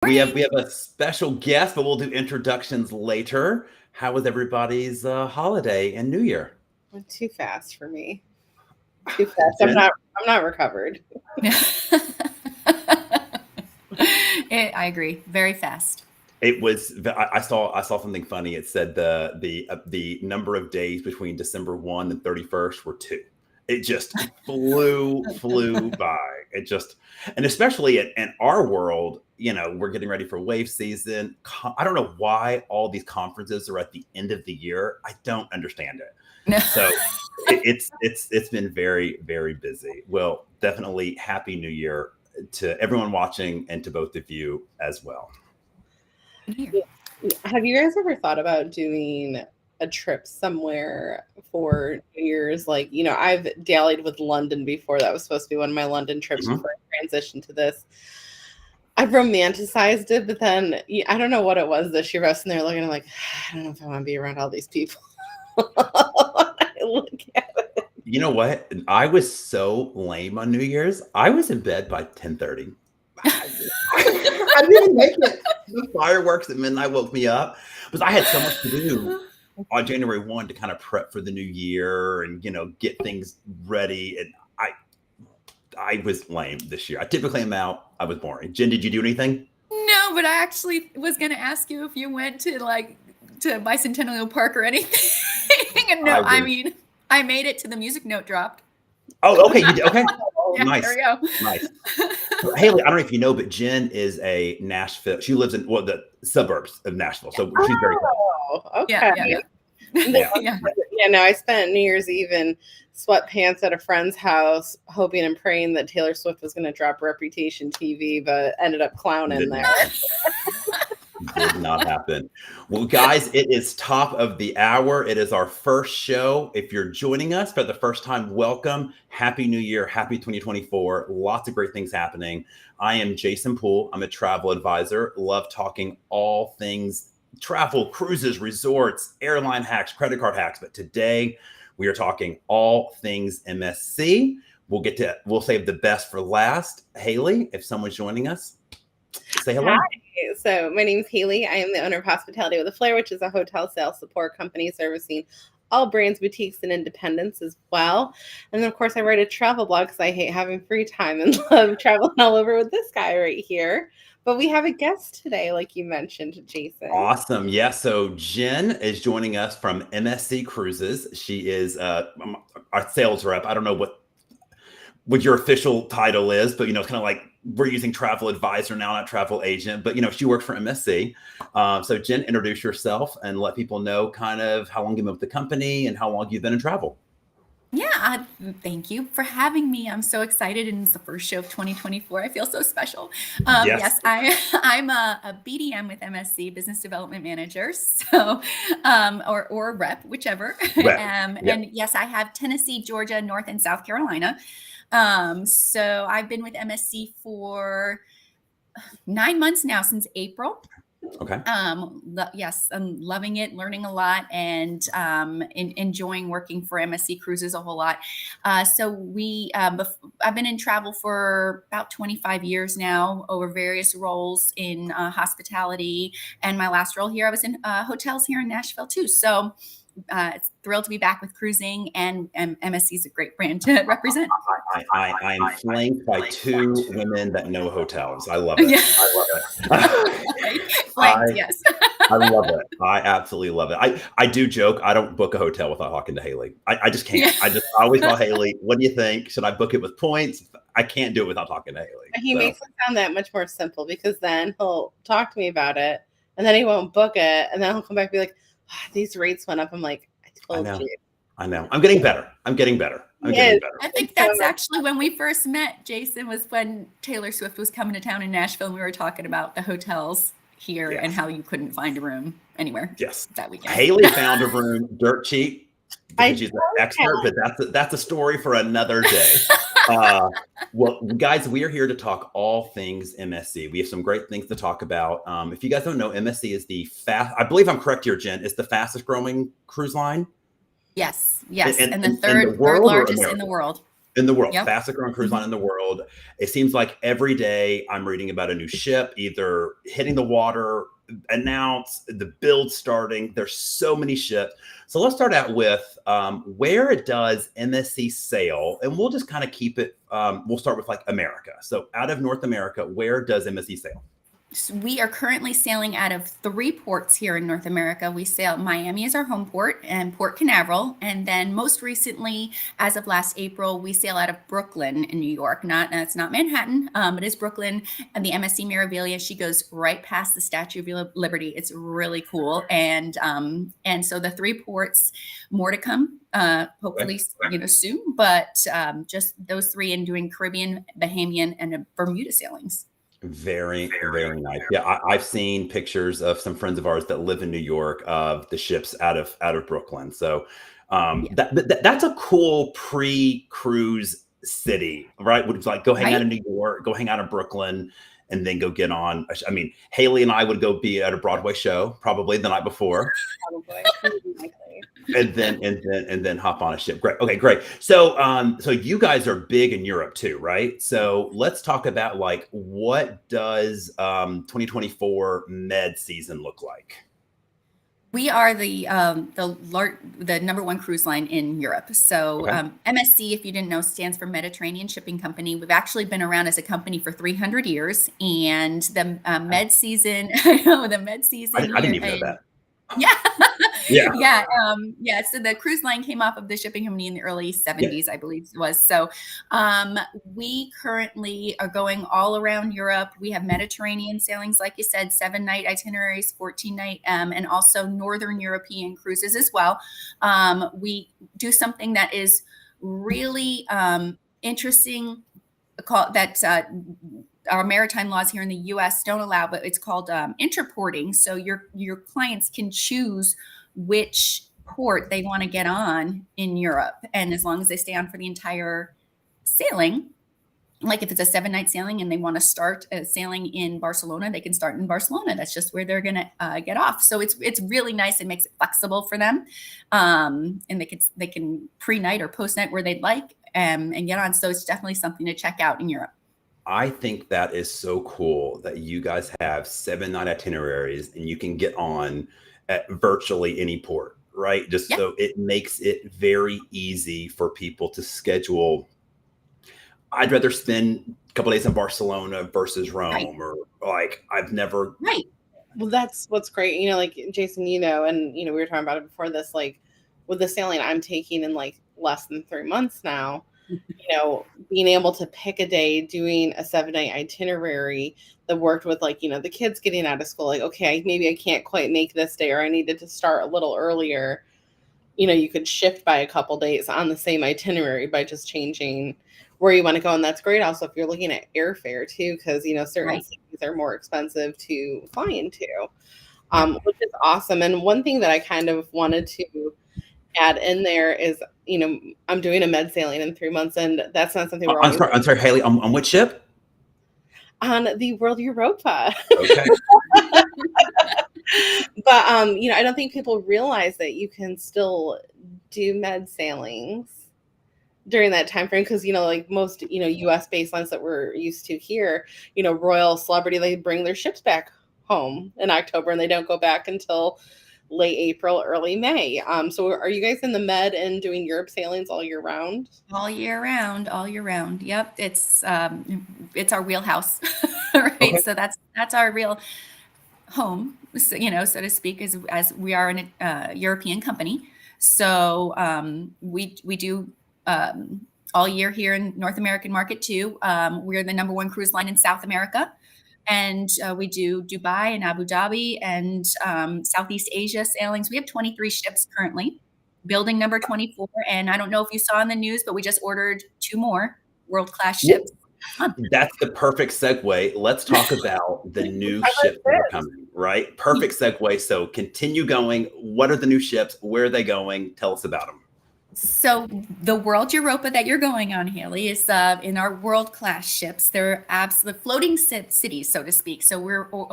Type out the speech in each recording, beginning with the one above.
We have a special guest, but we'll do introductions later. How was everybody's holiday and New Year? Went too fast for me. Too fast. I'm Jen? not. I'm not recovered. I agree. Very fast. It was. I saw something funny. It said the number of days between December 1 and 31st were two. It just flew by. It just, and especially in our world, we're getting ready for wave season. I don't know why all these conferences are at the end of the year. I don't understand it. So it's been very, very busy. Well, definitely happy New Year to everyone watching and to both of you as well. Have you guys ever thought about doing a trip somewhere for New Year's? I've dallied with London before. That was supposed to be one of my London trips before I transitioned to this. I've romanticized it, but then I don't know what it was this year. I was sitting there looking, I'm like, I don't know if I want to be around all these people. I look at it. You know what? I was so lame on New Year's. I was in bed by 10:30. I didn't make it. The fireworks at midnight woke me up because I had so much to do on January 1 to kind of prep for the new year and get things ready. And I was lame this year. I typically am out. I was boring. Jen, did you do anything? No, but I actually was going to ask you if you went to Bicentennial Park or anything. And no, I mean, I made it to the music note dropped. Oh, okay. You did. Okay. Yeah, Nice. there we go. Nice. Haley, I don't know if you know, but Jen is a Nashville. She lives in the suburbs of Nashville. So she's very close. Oh, okay. Yeah, no, I spent New Year's Eve in sweatpants at a friend's house, hoping and praying that Taylor Swift was going to drop Reputation TV, but ended up clowning there. Did not happen. Well, guys, it is top of the hour. It is our first show. If you're joining us for the first time, welcome. Happy New Year. Happy 2024. Lots of great things happening. I am Jason Poole. I'm a travel advisor. Love talking all things travel, cruises, resorts, airline hacks, credit card hacks. But today we are talking all things MSC. We'll save the best for last. Haley, if someone's joining us, say hello. Hi. So my name is Haley. I am the owner of Hospitality with a Flair, which is a hotel sales support company servicing all brands, boutiques, and independents as well. And then, of course, I write a travel blog because I hate having free time and love traveling all over with this guy right here. But we have a guest today, like you mentioned, Jason. Awesome. Yeah. So Jen is joining us from MSC Cruises. She is our sales rep. I don't know what your official title is, but it's kind of like we're using travel advisor now, not travel agent, but she works for MSC. So Jen, introduce yourself and let people know kind of how long you've been with the company and how long you've been in travel. Yeah, thank you for having me. I'm so excited, and it's the first show of 2024. I feel so special. Yes, I'm a BDM with MSC, Business Development Manager, so or rep, whichever. And yes, I have Tennessee, Georgia, North and South Carolina. So I've been with MSC for 9 months now, since April. Okay. Yes, I'm loving it, learning a lot, and enjoying working for MSC Cruises a whole lot. So I've been in travel for about 25 years now, over various roles in hospitality, and my last role here, I was in hotels here in Nashville too. So it's thrilled to be back with cruising, and MSC is a great brand to represent. I am flanked by two women that know hotels. I love it. Yeah. I love it. Flanked, yes. I love it. I absolutely love it. I do joke. I don't book a hotel without talking to Haley. I just can't. I always tell Haley, what do you think? Should I book it with points? I can't do it without talking to Haley. He makes it sound that much more simple, because then he'll talk to me about it and then he won't book it. And then he'll come back and be like, these rates went up. I'm like, I told you. I know. I'm getting better. I'm getting better. I think that's actually when we first met, Jason, was when Taylor Swift was coming to town in Nashville, and we were talking about the hotels here and how you couldn't find a room anywhere. Yes. That weekend. Haley found a room dirt cheap because she's an expert, but that's a story for another day. Well, guys, we are here to talk all things MSC. We have some great things to talk about. If you guys don't know, MSC is I believe I'm correct here, Jen, is the fastest growing cruise line. Yes. And the third largest in the world. In the world, Yep. fastest growing cruise Mhm. line in the world. It seems like every day I'm reading about a new ship, either hitting the water, announced, the build starting. There's so many ships. So let's start out with where does MSC sail? And we'll just kind of keep it, we'll start with like America. So out of North America, where does MSC sail? We are currently sailing out of 3 ports here in North America. We sail Miami as our home port and Port Canaveral. And then most recently, as of last April, we sail out of Brooklyn in New York. It's not Manhattan, it is Brooklyn. And the MSC Meraviglia, she goes right past the Statue of Liberty. It's really cool. And so the 3 ports, more to come, hopefully, soon. But just those 3 and doing Caribbean, Bahamian, and Bermuda sailings. Very, very nice. Yeah, I've seen pictures of some friends of ours that live in New York of the ships out of Brooklyn. So that's a cool pre-cruise city, right? Would like go hang out in New York, go hang out in Brooklyn, and then go get on. I mean, Haley and I would go be at a Broadway show probably the night before. Probably. and then hop on a ship. Great. Okay, great. So so you guys are big in Europe too, right? So let's talk about like what does 2024 med season look like? We are the number 1 cruise line in Europe. So MSC, if you didn't know, stands for Mediterranean Shipping Company. We've actually been around as a company for 300 years, and the med season. The med season. I didn't even know that. Yeah. Yeah. So the cruise line came off of the shipping company in the early 70s, I believe it was. So we currently are going all around Europe. We have Mediterranean sailings, like you said, 7-night itineraries, 14-night, and also Northern European cruises as well. We do something that is really interesting, our maritime laws here in the U.S. don't allow, but it's called interporting. So your clients can choose which port they want to get on in Europe, and as long as they stay on for the entire sailing, like if it's a 7-night sailing and they want to start sailing in Barcelona, they can start in Barcelona. That's just where they're going to get off. So it's really nice. It makes it flexible for them, and they can pre-night or post-night where they'd like and get on. So it's definitely something to check out in Europe. I think that is so cool that you guys have 7-night itineraries and you can get on at virtually any port, right? So it makes it very easy for people to schedule. I'd rather spend a couple days in Barcelona versus Rome, or like I've never. Right. Well, that's what's great. Like Jason, and we were talking about it before this, like with the sailing I'm taking in like less than 3 months now. Being able to pick a day, doing a 7-night itinerary that worked with like, the kids getting out of school, like, okay, maybe I can't quite make this day, or I needed to start a little earlier. You could shift by a couple days on the same itinerary by just changing where you want to go. And that's great. Also, if you're looking at airfare too, because, certain cities are more expensive to fly into, which is awesome. And one thing that I kind of wanted to add in there is, I'm doing a med sailing in 3 months, and that's not something we're I'm sorry, Haley, on which ship? On the World Europa. Okay. But I don't think people realize that you can still do med sailings during that time frame, because like most US baselines that we're used to here, Royal Celebrity, they bring their ships back home in October and they don't go back until late April, early May. So are you guys in the med and doing Europe sailings all year round? All year round. Yep. It's our wheelhouse, right? Okay. So that's our real home, so to speak, as we are in a European company. So we do all year here in North American market too. We're the number 1 cruise line in South America. And we do Dubai and Abu Dhabi and Southeast Asia sailings. We have 23 ships currently, building number 24. And I don't know if you saw in the news, but we just ordered 2 more world-class ships. That's the perfect segue. Let's talk about the new ships that are coming, right? Perfect segue. So continue going. What are the new ships? Where are they going? Tell us about them. So the World Europa that you're going on, Haley, is in our world-class ships. They're absolute floating cities, so to speak. So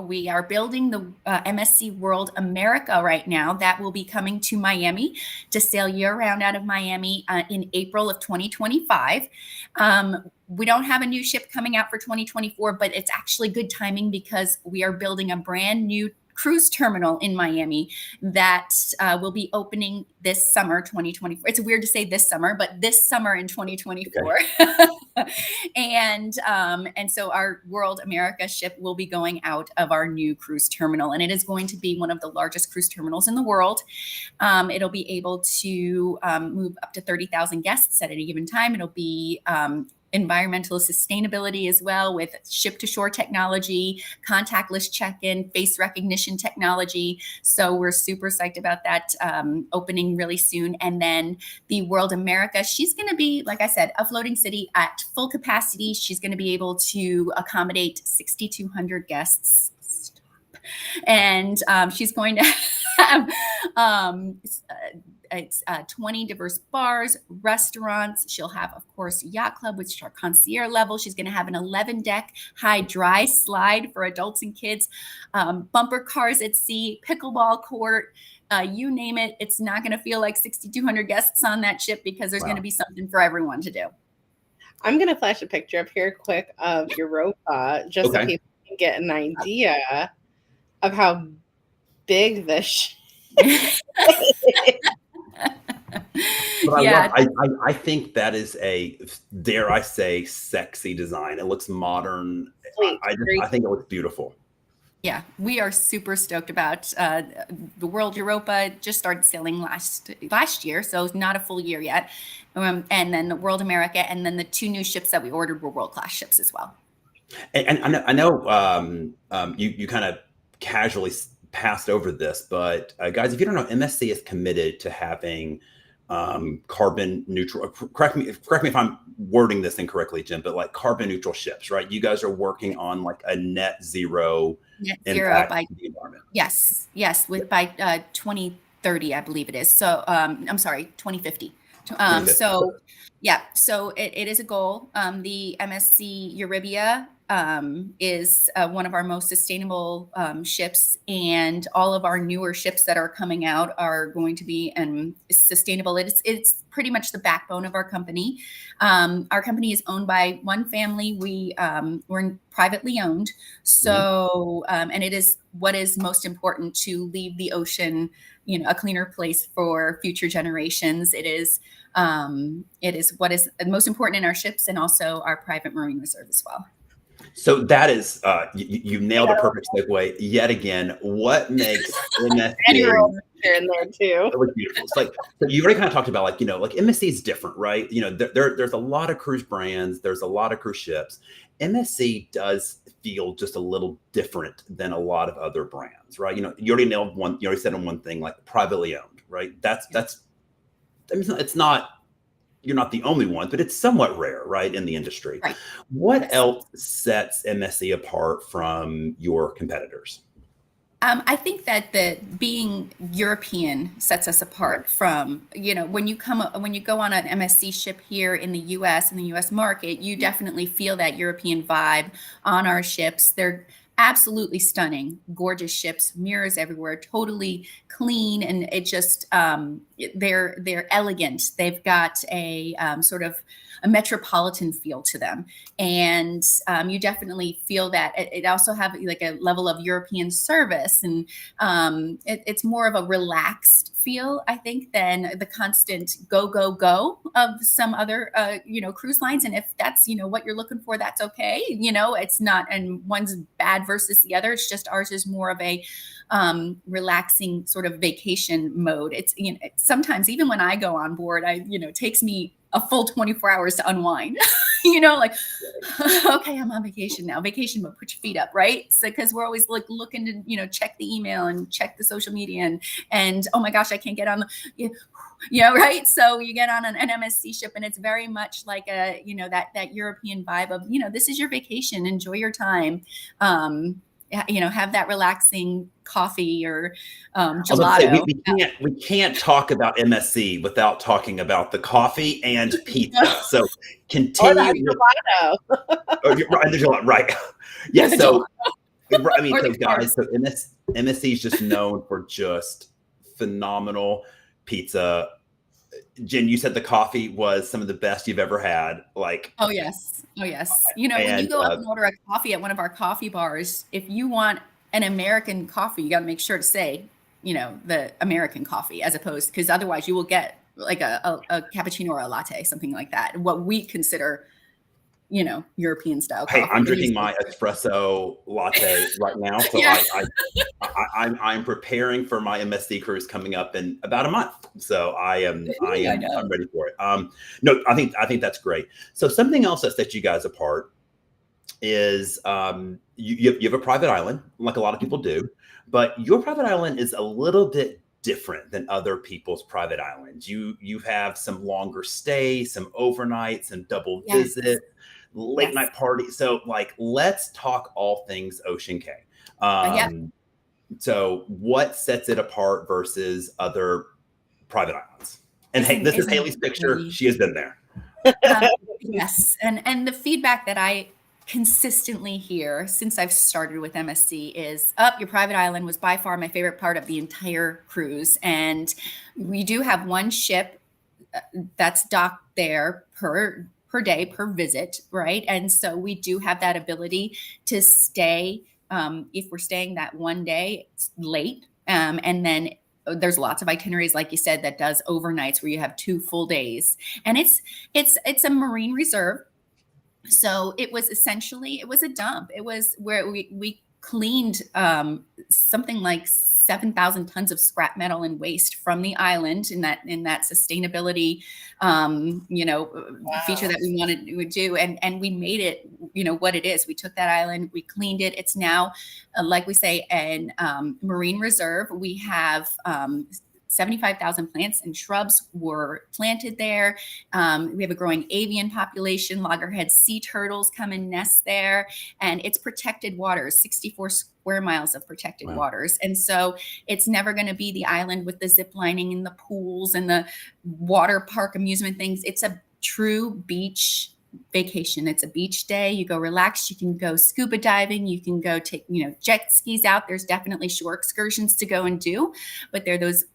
we are building the MSC World America right now. That will be coming to Miami to sail year-round out of Miami in April of 2025. We don't have a new ship coming out for 2024, but it's actually good timing because we are building a brand new cruise terminal in Miami that will be opening this summer, 2024. It's weird to say this summer, but this summer in 2024. Okay. And so our World America ship will be going out of our new cruise terminal, and it is going to be one of the largest cruise terminals in the world. It'll be able to move up to 30,000 guests at any given time. It'll be environmental sustainability as well, with ship-to-shore technology, contactless check-in, face recognition technology. So we're super psyched about that opening really soon. And then the World America, she's going to be, like I said, a floating city at full capacity. She's going to be able to accommodate 6,200 guests. And she's going to have it's 20 diverse bars, restaurants. She'll have, of course, yacht club, which is our concierge level. She's going to have an 11-deck high dry slide for adults and kids, bumper cars at sea, pickleball court, you name it. It's not going to feel like 6,200 guests on that ship because there's going to be something for everyone to do. I'm going to flash a picture up here quick of Europa, just so people can get an idea of how big this is. But I think that is a, dare I say, sexy design. It looks modern. I think it looks beautiful. Yeah, we are super stoked about the World Europa. Just started sailing last year, so it's not a full year yet. And then the World America, and then the 2 new ships that we ordered were world-class ships as well. And I know you kind of casually passed over this, but guys, if you don't know, MSC is committed to having carbon neutral, correct me if I'm wording this incorrectly, Jim, but like carbon neutral ships, right? You guys are working on like a net zero impact by the environment. Yes, by 2030, I believe it is. So I'm sorry, 2050. So yeah, so it is a goal. The MSC Euribia is one of our most sustainable ships, and all of our newer ships that are coming out are going to be sustainable. It's pretty much the backbone of our company. Our company is owned by one family. We're privately owned. So, and it is what is most important to leave the ocean, a cleaner place for future generations. It is what is most important in our ships, and also our private marine reserve as well. So that is, you nailed a perfect segue yet again. What makes MSC in there too? It was beautiful. It's like, you already kind of talked about, like MSC is different, right? There's a lot of cruise brands, there's a lot of cruise ships. MSC does feel just a little different than a lot of other brands, right? You already nailed one. You already said on one thing, like privately owned, right? That's. I mean, it's not. You're not the only one, but it's somewhat rare, right, in the industry. Right. What else sets MSC apart from your competitors? I think that being European sets us apart from, when you go on an MSC ship here in the U.S. in the U.S. market, you definitely feel that European vibe on our ships. They're absolutely stunning, gorgeous ships, mirrors everywhere, totally clean, and it just they're elegant. They've got a sort of a metropolitan feel to them, and you definitely feel that. It also have like a level of European service, and it's more of a relaxed feel, I think, than the constant go, go, go of some other, cruise lines. And if that's, what you're looking for, that's okay. It's not, and one's bad versus the other. It's just ours is more of a relaxing sort of vacation mode. It's, sometimes even when I go on board, it takes me a full 24 hours to unwind, like, okay, I'm on vacation now. Vacation mode, put your feet up, right? So, because we're always looking to, check the email and check the social media and oh my gosh, I can't get on right? So you get on an MSC ship, and it's very much like that European vibe of, this is your vacation, enjoy your time. have that relaxing coffee or I was about to say, gelato. we can't talk about MSC without talking about the coffee and pizza. So Or continue the with, gelato. oh, right, the gelato, right. Yeah, The so I mean, or so the guys, carbs. so MSC is just known for just phenomenal pizza. Jen, you said the coffee was some of the best you've ever had. Like, Oh yes. Oh yes. When you and go up and order a coffee at one of our coffee bars, if you want an American coffee, you got to make sure to say, the American coffee as opposed, because otherwise you will get like a cappuccino or a latte, something like that. What we consider, European style hey, coffee. I'm drinking my espresso latte right now, so Yeah. I'm preparing for my MSC cruise coming up in about a month. So I'm know. ready for it. No, I think that's great. So something else that sets you guys apart is you have a private island, like a lot of people do, but your private island is a little bit different than other people's private islands. You have some longer stay, some overnights, some double Yes. visit, late Yes. night party. So like, let's talk all things Ocean Cay. Yeah. So what sets it apart versus other private islands? And hey, this is Haley's picture. She has been there. Yes. And the feedback that I consistently hear since I've started with MSC is, your private island was by far my favorite part of the entire cruise. And we do have one ship that's docked there per day, per visit, right? And so we do have that ability to stay, if we're staying that one day, it's late. And then there's lots of itineraries, like you said, that does overnights where you have 2 full days. And it's a marine reserve. So it was a dump. It was where we cleaned something like 7,000 tons of scrap metal and waste from the island in that sustainability, feature that we wanted to do. And we made it, what it is. We took that island, we cleaned it. It's now, like we say, an marine reserve. We have 75,000 plants and shrubs were planted there. We have a growing avian population. Loggerhead sea turtles come and nest there. And it's protected waters, 64 square miles of protected waters. And so it's never going to be the island with the zip lining and the pools and the water park amusement things. It's a true beach vacation. It's a beach day. You go relax. You can go scuba diving. You can go take, jet skis out. There's definitely shore excursions to go and do, but they're those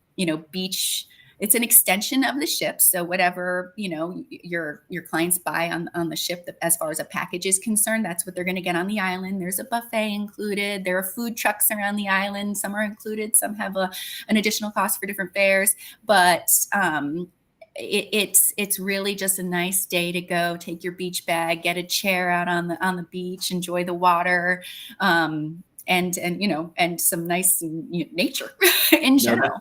beach. It's an extension of the ship. So whatever, your clients buy on the ship, as far as a package is concerned, that's what they're going to get on the island. There's a buffet included. There are food trucks around the island. Some are included. Some have an additional cost for different fares, but it's really just a nice day to go take your beach bag, get a chair out on the beach, enjoy the water. And some nice nature in general.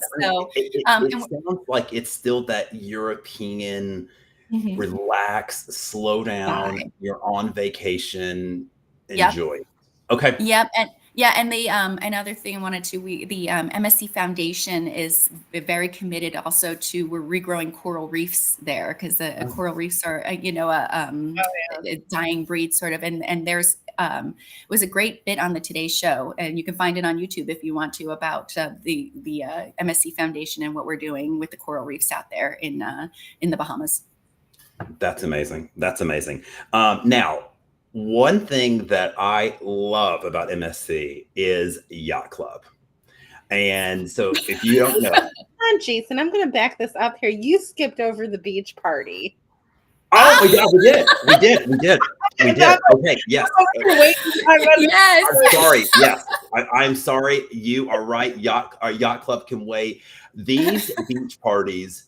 It sounds like it's still that European relax, slow down. Bye. You're on vacation, enjoy. Yep. Okay. Yep. And the another thing I wanted to, the MSC Foundation is very committed also to, we're regrowing coral reefs there, because the coral reefs are a dying breed sort of, and there's was a great bit on the Today Show, and you can find it on YouTube if you want to, about the MSC Foundation and what we're doing with the coral reefs out there in the Bahamas. That's amazing. That's amazing. Now, one thing that I love about MSC is Yacht Club. And so if you don't know. Come on, Jason, I'm going to back this up here. You skipped over the beach party. Oh, yeah, we did. Okay, yes. Yes. I'm sorry. Yes, I'm sorry. You are right. Our Yacht Club can wait. These beach parties,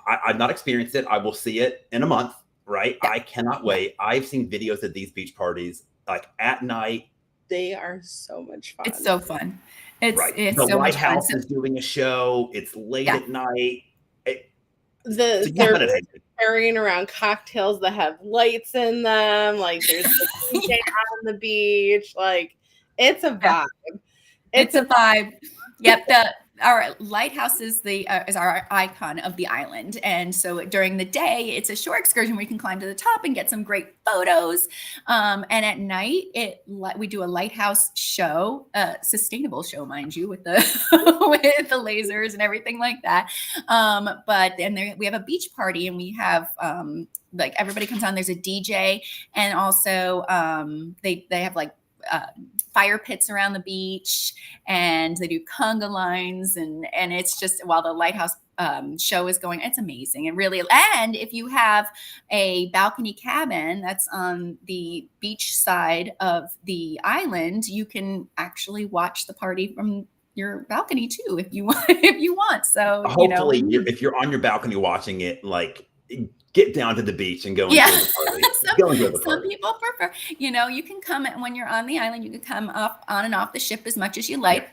I've not experienced it. I will see it in a month. Right. Yeah. I cannot wait. I've seen videos of these beach parties like at night. They are so much fun. It's so fun. It's the so lighthouse is doing a show. It's late at night. They're carrying around cocktails that have lights in them. Like there's the DJ on the beach. Like it's a vibe. It's a vibe. Yep. our lighthouse is our icon of the island, and so during the day it's a shore excursion where you can climb to the top and get some great photos. And at night we do a lighthouse show, sustainable show, mind you, with the with the lasers and everything like that. But then we have a beach party, and we have like everybody comes on. There's a DJ, and also they have like fire pits around the beach, and they do conga lines, and it's just, while the lighthouse show is going, it's amazing. And really, and if you have a balcony cabin that's on the beach side of the island, you can actually watch the party from your balcony too, if you want. So hopefully, if you're on your balcony watching it, like, get down to the beach and go enjoy the party. Some people prefer, you can come when you're on the island, you can come on and off the ship as much as you like.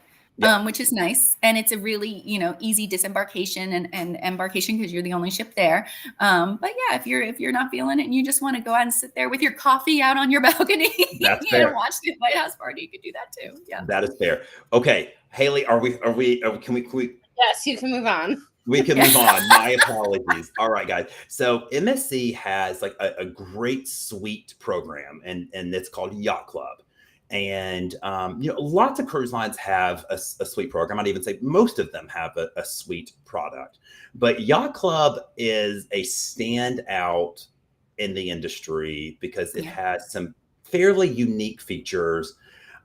Which is nice. And it's a really, easy disembarkation and embarkation, because you're the only ship there. But yeah, if you're not feeling it and you just want to go out and sit there with your coffee out on your balcony and watch the lighthouse party, you could do that too. Yeah. That is fair. Okay. Haley, can we? Yes, you can move on. We can move on. My apologies. All right, guys. So MSC has like a great suite program, and it's called Yacht Club. And, lots of cruise lines have a suite program. I'd even say most of them have a suite product. But Yacht Club is a standout in the industry because it has some fairly unique features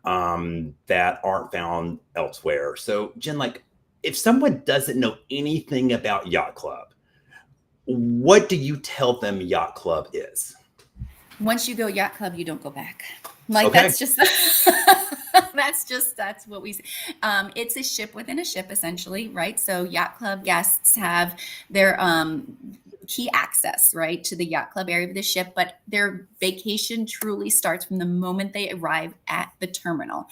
that aren't found elsewhere. So, Jen, like, if someone doesn't know anything about Yacht Club, what do you tell them Yacht Club is? Once you go Yacht Club, you don't go back. Like, okay. That's what we say. It's a ship within a ship, essentially, right? So Yacht Club guests have their key access, right, to the Yacht Club area of the ship, but their vacation truly starts from the moment they arrive at the terminal.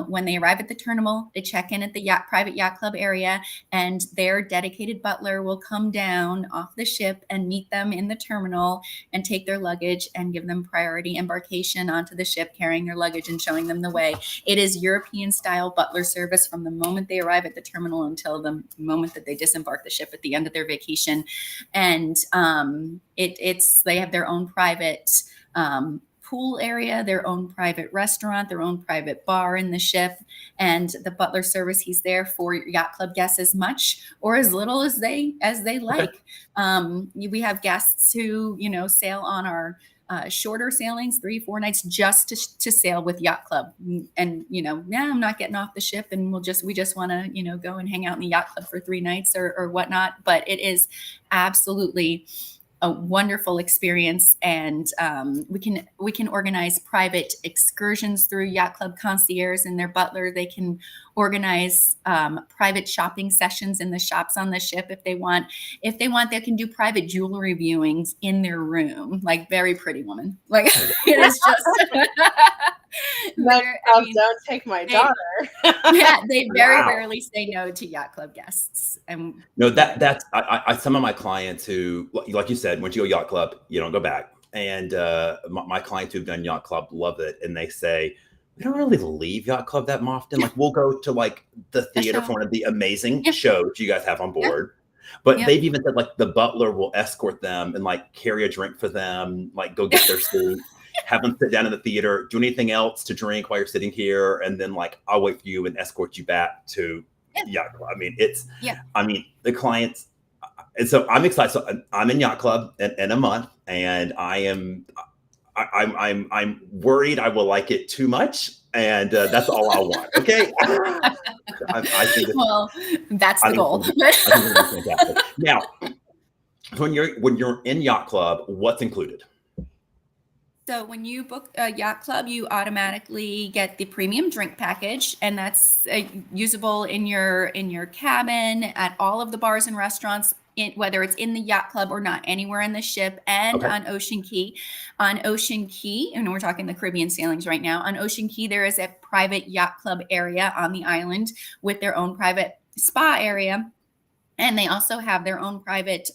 When they arrive at the terminal, they check in at the private Yacht Club area, and their dedicated butler will come down off the ship and meet them in the terminal and take their luggage and give them priority embarkation onto the ship, carrying their luggage and showing them the way. It is European style butler service from the moment they arrive at the terminal until the moment that they disembark the ship at the end of their vacation. And they have their own private pool area, their own private restaurant, their own private bar in the ship, and the butler service, he's there for Yacht Club guests as much or as little as they like. We have guests who sail on our shorter sailings, 3-4 nights, just to sail with Yacht Club, and I'm not getting off the ship, and we just want to go and hang out in the Yacht Club for 3 nights or whatnot. But it is absolutely a wonderful experience, and we can organize private excursions through Yacht Club concierge and their butler. They can organize private shopping sessions in the shops on the ship if they want. They can do private jewelry viewings in their room, like Very Pretty Woman. Like, it is just. Don't take my daughter. They very rarely say no to Yacht Club guests. And no, that's I some of my clients who, like you said, once you go Yacht Club, you don't go back. And my clients who've done Yacht Club love it, and they say, we don't really leave Yacht Club that often. Like, we'll go to like the theater for one of the amazing shows you guys have on board. But they've even said like the butler will escort them and like carry a drink for them, like go get their seat. Have them sit down in the theater, do anything else to drink while you're sitting here, and then like I'll wait for you and escort you back to Yacht Club. I mean, the clients, and so I'm excited. So I'm in Yacht Club in a month, and I'm worried I will like it too much, and that's all I want. Okay, I think that's the goal. I think it's fantastic. Now, when you're in Yacht Club, what's included? So when you book a Yacht Club, you automatically get the premium drink package, and that's usable in your cabin, at all of the bars and restaurants, whether it's in the Yacht Club or not, anywhere in the ship, and on Ocean Key. On Ocean Key, and we're talking the Caribbean sailings right now, on Ocean Key, there is a private Yacht Club area on the island with their own private spa area. And they also have their own private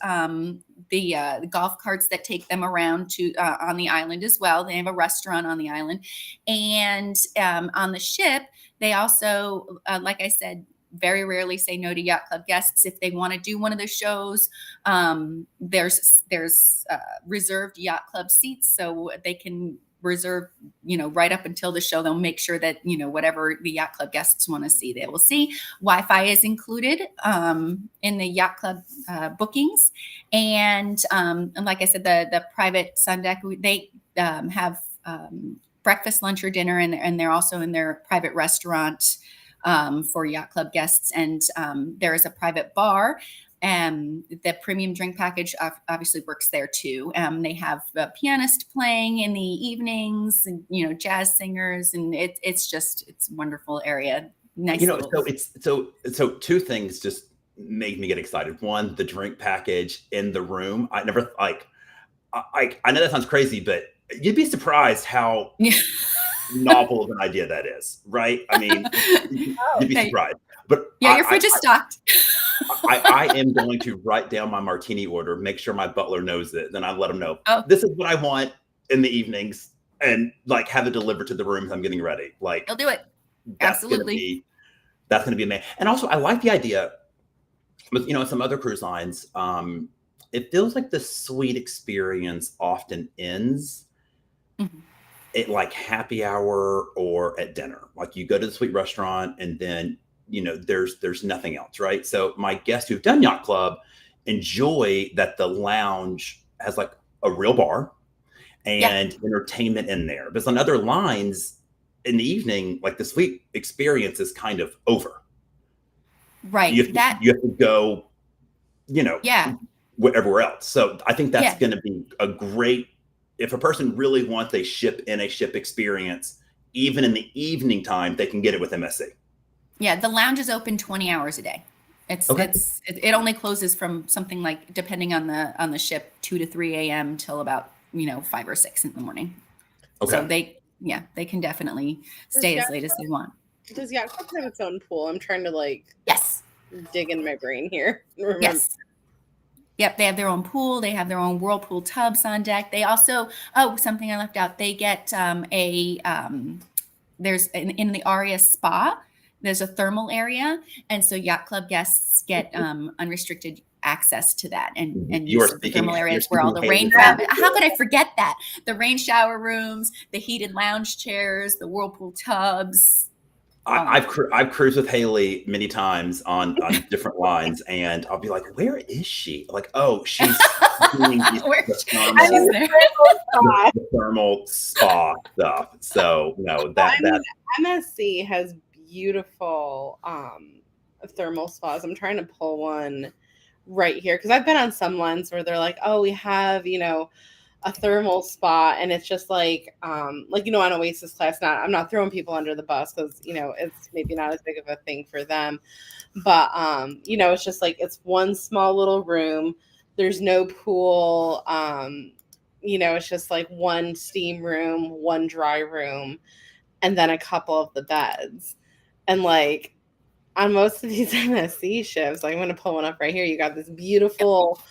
the golf carts that take them around to on the island as well. They have a restaurant on the island, and on the ship, they also, like I said, very rarely say no to yacht club guests. If they want to do one of the shows, there's reserved yacht club seats, so they can reserve, right up until the show. They'll make sure that, whatever the yacht club guests want to see, they will see. Wi-Fi is included in the yacht club bookings. And like I said, the private sun deck, they have breakfast, lunch, or dinner, and they're also in their private restaurant for yacht club guests. And there is a private bar. The premium drink package obviously works there too. They have a pianist playing in the evenings, and jazz singers, and it's a wonderful area. Nice. So two things just made me get excited. One, the drink package in the room. I never I know that sounds crazy, but you'd be surprised how novel of an idea that is, right? I mean, you'd be surprised. But your fridge is stocked. I am going to write down my martini order, make sure my butler knows it. Then I let him know, this is what I want in the evenings, and have it delivered to the rooms I'm getting ready. He'll do it. Absolutely. That's going to be amazing. And also, I like the idea, with, some other cruise lines, it feels like the suite experience often ends at happy hour or at dinner. Like you go to the suite restaurant and then there's nothing else, right? So my guests who've done yacht club enjoy that the lounge has a real bar and entertainment in there. But on other lines in the evening, the suite experience is kind of over. Right. You have to go, everywhere else. So I think that's going to be a great, if a person really wants a ship experience, even in the evening time, they can get it with MSC. Yeah, the lounge is open 20 hours a day. It only closes from something depending on the ship, 2 to 3 a.m. till about 5 or 6 in the morning. Okay. So they can definitely stay as late as they want. Does yacht club have its own pool? I'm trying to yes, dig in my brain here. Remember. Yes. Yep, they have their own pool. They have their own whirlpool tubs on deck. They also, something I left out. They get there's in the Aria Spa. There's a thermal area, and so yacht club guests get unrestricted access to that. And you are the thermal areas where all the rain shower. How could I forget that? The rain shower rooms, the heated lounge chairs, the whirlpool tubs. I've cruised with Haley many times on different lines, and I'll be like, "Where is she?" She's doing the thermal spa stuff. So MSC has beautiful thermal spas. I'm trying to pull one right here because I've been on some lines where they're like, "Oh, we have a thermal spa," and it's just on Oasis class. I'm not throwing people under the bus because it's maybe not as big of a thing for them, but it's just it's one small little room. There's no pool. It's just one steam room, one dry room, and then a couple of the beds. And on most of these MSC ships, I'm going to pull one up right here. You got this beautiful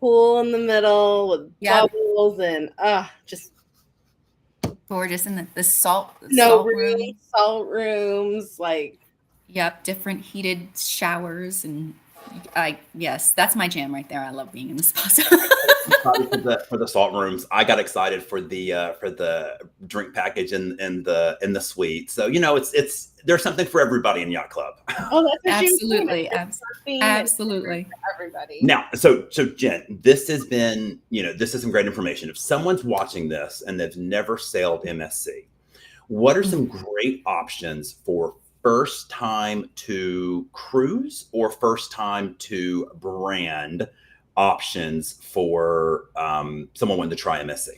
pool in the middle with bubbles and just gorgeous. And the salt rooms, different heated showers. And yes, that's my jam right there. I love being in the spa. for the salt rooms, I got excited for the drink package in the suite. So it's there's something for everybody in yacht club. Oh, that's absolutely, absolutely everybody. Now, so Jen, this has been this is some great information. If someone's watching this and they've never sailed MSC, what are some great options for first time to cruise or first time to brand options for someone wanting to try MSC?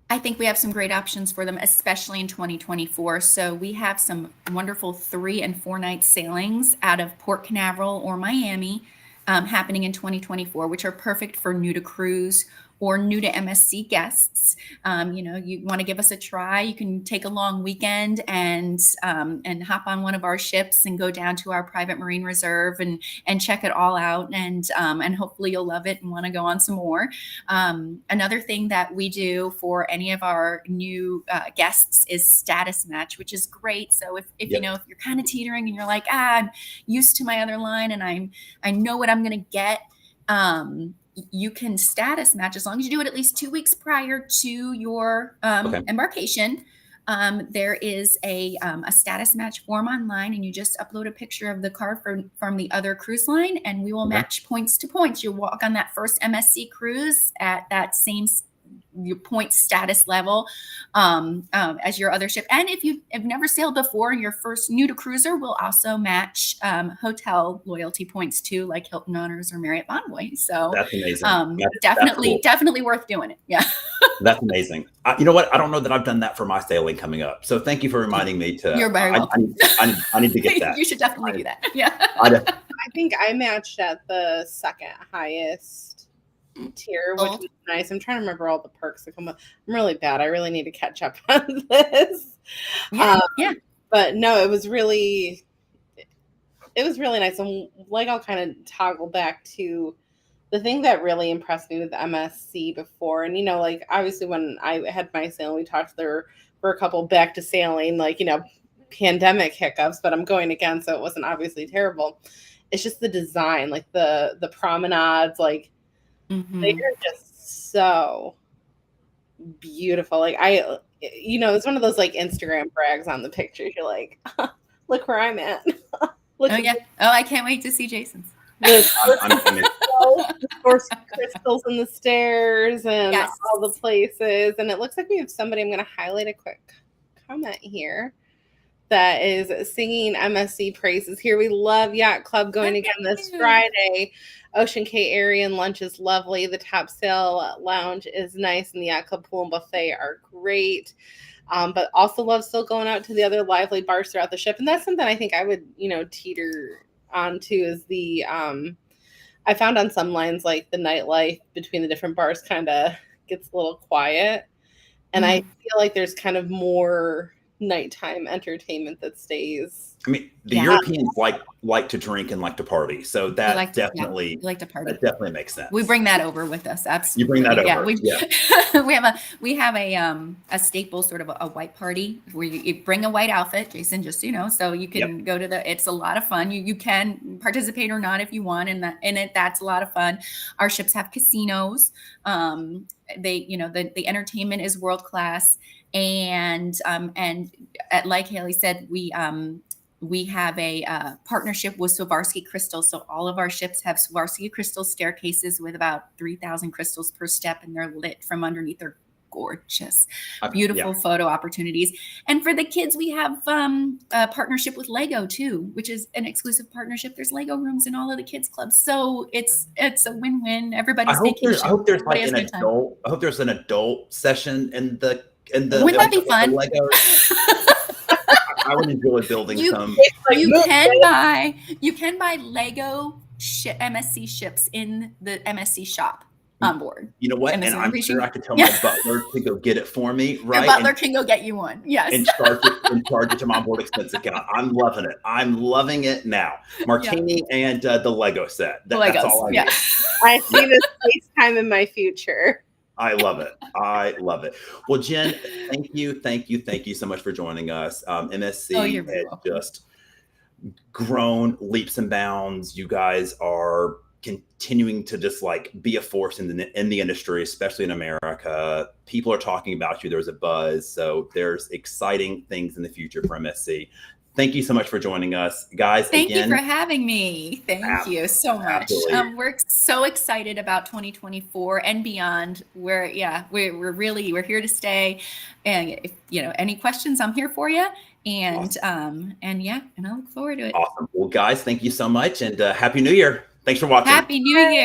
I think we have some great options for them, especially in 2024. So we have some wonderful 3 and 4 night sailings out of Port Canaveral or Miami happening in 2024, which are perfect for new to cruise or new to MSC guests, you want to give us a try, you can take a long weekend and hop on one of our ships and go down to our private marine reserve and check it all out. And hopefully you'll love it and want to go on some more. Another thing that we do for any of our new guests is status match, which is great. So if Yep. if you're kind of teetering and you're like, I'm used to my other line and I know what I'm going to get, you can status match as long as you do it at least 2 weeks prior to your embarkation. There is a status match form online, and you just upload a picture of the card from the other cruise line, and we will match points to points. You'll walk on that first MSC cruise at that same your point status level as your other ship. And if you have never sailed before and you're first new to cruiser, we'll also match hotel loyalty points too, like Hilton Honors or Marriott Bonvoy. So that's amazing. Definitely worth doing it. Yeah. That's amazing. You know what? I don't know that I've done that for my sailing coming up. So thank you for reminding me to. You're very welcome. I need to get that. You should definitely do that. Yeah. I think I matched at the second highest tier, which was nice. I'm trying to remember all the perks that come up. I'm really bad. I really need to catch up on this. Yeah. But no, it was really nice. And like, I'll kind of toggle back to the thing that really impressed me with MSC before. And, like, obviously when I had my sailing, we talked there for a couple back to sailing, like, pandemic hiccups, but I'm going again, so it wasn't obviously terrible. It's just the design, like the promenades, like, they are just so beautiful. Like, it's one of those like Instagram brags on the pictures. You're like, look where I'm at. I can't wait to see Jason's. The crystals in the stairs and all the places. And it looks like we have somebody. I'm going to highlight a quick comment here that is singing MSC praises here. We love Yacht Club going again this Friday. Ocean K area and lunch is lovely. The top sail lounge is nice, and the Yacht Club pool and buffet are great. But also love still going out to the other lively bars throughout the ship. And that's something I think I would, teeter onto is the I found on some lines, like, the nightlife between the different bars kind of gets a little quiet. And I feel like there's kind of more nighttime entertainment that stays. I mean, the Europeans like to drink and like to party, so that definitely like to party. That definitely makes sense. We bring that over with us. Absolutely, you bring that over. we have a staple sort of a white party where you bring a white outfit, Jason, just so you can go to it's a lot of fun. You can participate or not if you want, and that's a lot of fun. Our ships have casinos. The entertainment is world class, and like Haley said, we have a partnership with Swarovski crystals. So all of our ships have Swarovski crystal staircases with about 3,000 crystals per step, and they're lit from underneath. They're gorgeous, beautiful photo opportunities. And for the kids, we have a partnership with Lego too, which is an exclusive partnership. There's Lego rooms in all of the kids clubs, so it's a win-win. Everybody's vacation. I hope there's like an adult. I hope there's an adult session in the. Wouldn't that be fun? I would enjoy building some. You can buy Lego MSC ships in the MSC shop on board. You know what? And I'm sure I could tell my butler to go get it for me, right? Your butler can go get you one. Yes. And charge it to my onboard expense account. I'm loving it. I'm loving it now. Martini and the Lego set. That's all I need. I see this FaceTime in my future. I love it. Well, Jen, thank you so much for joining us. MSC has just grown leaps and bounds. You guys are continuing to just like be a force in the industry, especially in America. People are talking about you. There's a buzz. So there's exciting things in the future for MSC. Thank you so much for joining us, guys. Thank you for having me. Thank you so much. We're so excited about 2024 and beyond. We're here to stay. And if any questions, I'm here for you. And awesome. And I look forward to it. Awesome. Well, guys, thank you so much, and Happy New Year. Thanks for watching. Happy New Year.